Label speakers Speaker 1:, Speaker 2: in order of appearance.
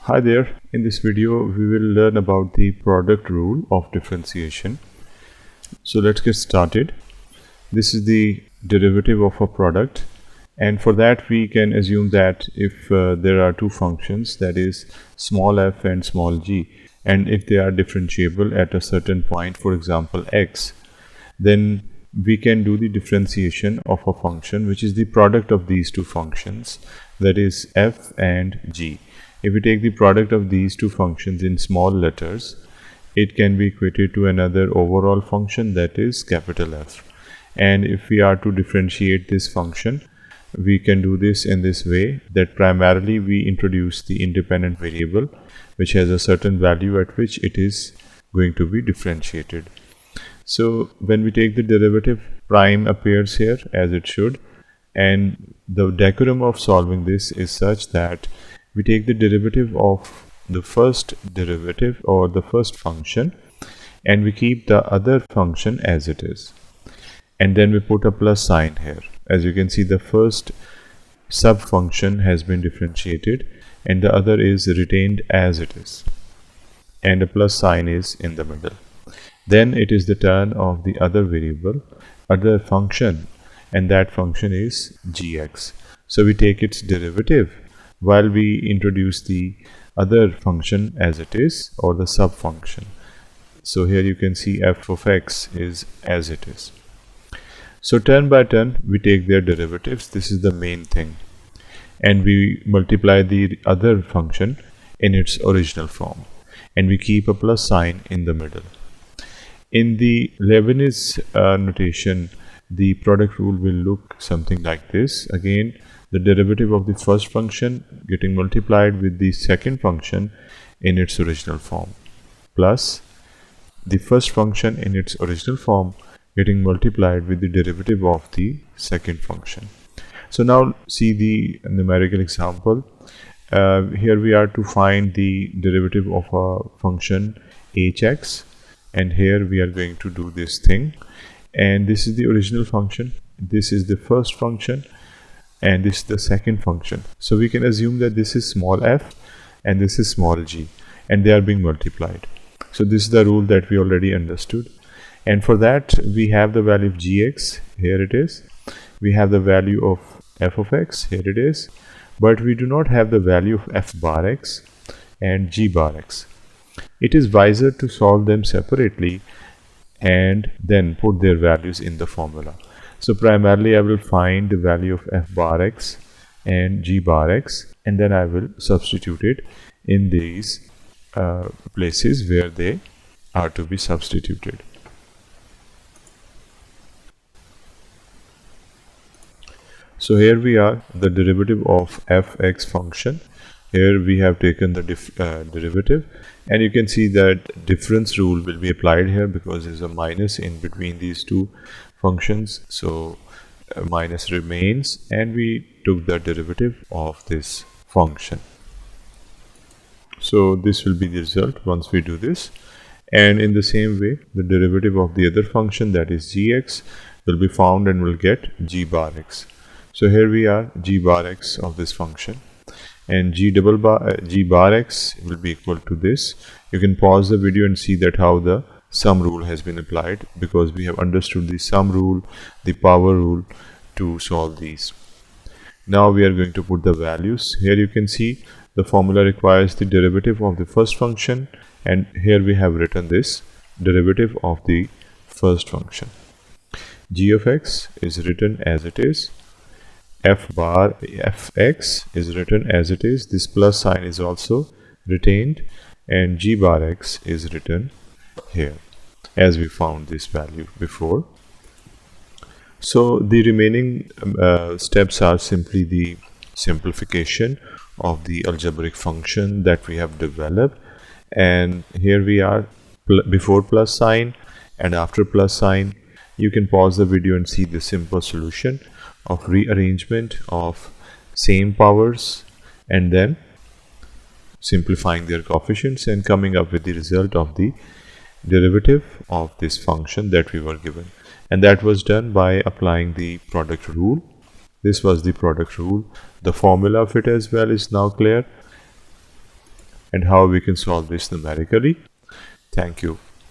Speaker 1: Hi there, in this video we will learn about the product rule of differentiation. So let's get started. This is the derivative of a product, and for that we can assume that if there are two functions, that is small f and small g, and if they are differentiable at a certain point, for example x, then we can do the differentiation of a function which is the product of these two functions, that is f and g. If we take the product of these two functions in small letters, it can be equated to another overall function, that is capital F. And if we are to differentiate this function, we can do this in this way, that primarily we introduce the independent variable which has a certain value at which it is going to be differentiated. So when we take the derivative, prime appears here as it should, and the decorum of solving this is such that we take the derivative of the first derivative or the first function, and we keep the other function as it is, and then we put a plus sign here. As you can see, the first sub function has been differentiated and the other is retained as it is, and a plus sign is in the middle. Then it is the turn of the other variable, other function, and that function is gx. So we take its derivative while we introduce the other function as it is, or the sub function. So here you can see f of x is as it is. So turn by turn we take their derivatives. This is the main thing, and we multiply the other function in its original form, and we keep a plus sign in the middle. In the Leibniz notation, the product rule will look something like this. Again, the derivative of the first function getting multiplied with the second function in its original form, plus the first function in its original form getting multiplied with the derivative of the second function. So now see the numerical example. Here we are to find the derivative of a function hx, and here we are going to do this thing, and this is the original function, this is the first function, and this is the second function. So we can assume that this is small f and this is small g, and they are being multiplied. So this is the rule that we already understood, and for that we have the value of gx, here it is, we have the value of f of x, here it is, but we do not have the value of f bar x and g bar x. It is wiser to solve them separately and then put their values in the formula. So primarily I will find the value of f bar x and g bar x, and then I will substitute it in these places where they are to be substituted. So here we are, the derivative of fx function. Here we have taken the derivative, and you can see that difference rule will be applied here because there is a minus in between these two functions. So minus remains, and we took the derivative of this function. So this will be the result once we do this, and in the same way the derivative of the other function, that is gx, will be found and will get g bar x. So here we are, g bar x of this function, and g bar x will be equal to this. You can pause the video and see that how the sum rule has been applied, because we have understood the sum rule, the power rule to solve these. Now we are going to put the values. Here you can see the formula requires the derivative of the first function, and here we have written this derivative of the first function. G of x is written as it is, f bar fx is written as it is, this plus sign is also retained, and g bar x is written here as we found this value before. So the remaining steps are simply the simplification of the algebraic function that we have developed, and here we are before plus sign and after plus sign. You can pause the video and see the simple solution of rearrangement of same powers and then simplifying their coefficients and coming up with the result of the derivative of this function that we were given, and that was done by applying the product rule. This was the product rule. The formula of it as well is now clear. and how we can solve this numerically. Thank you.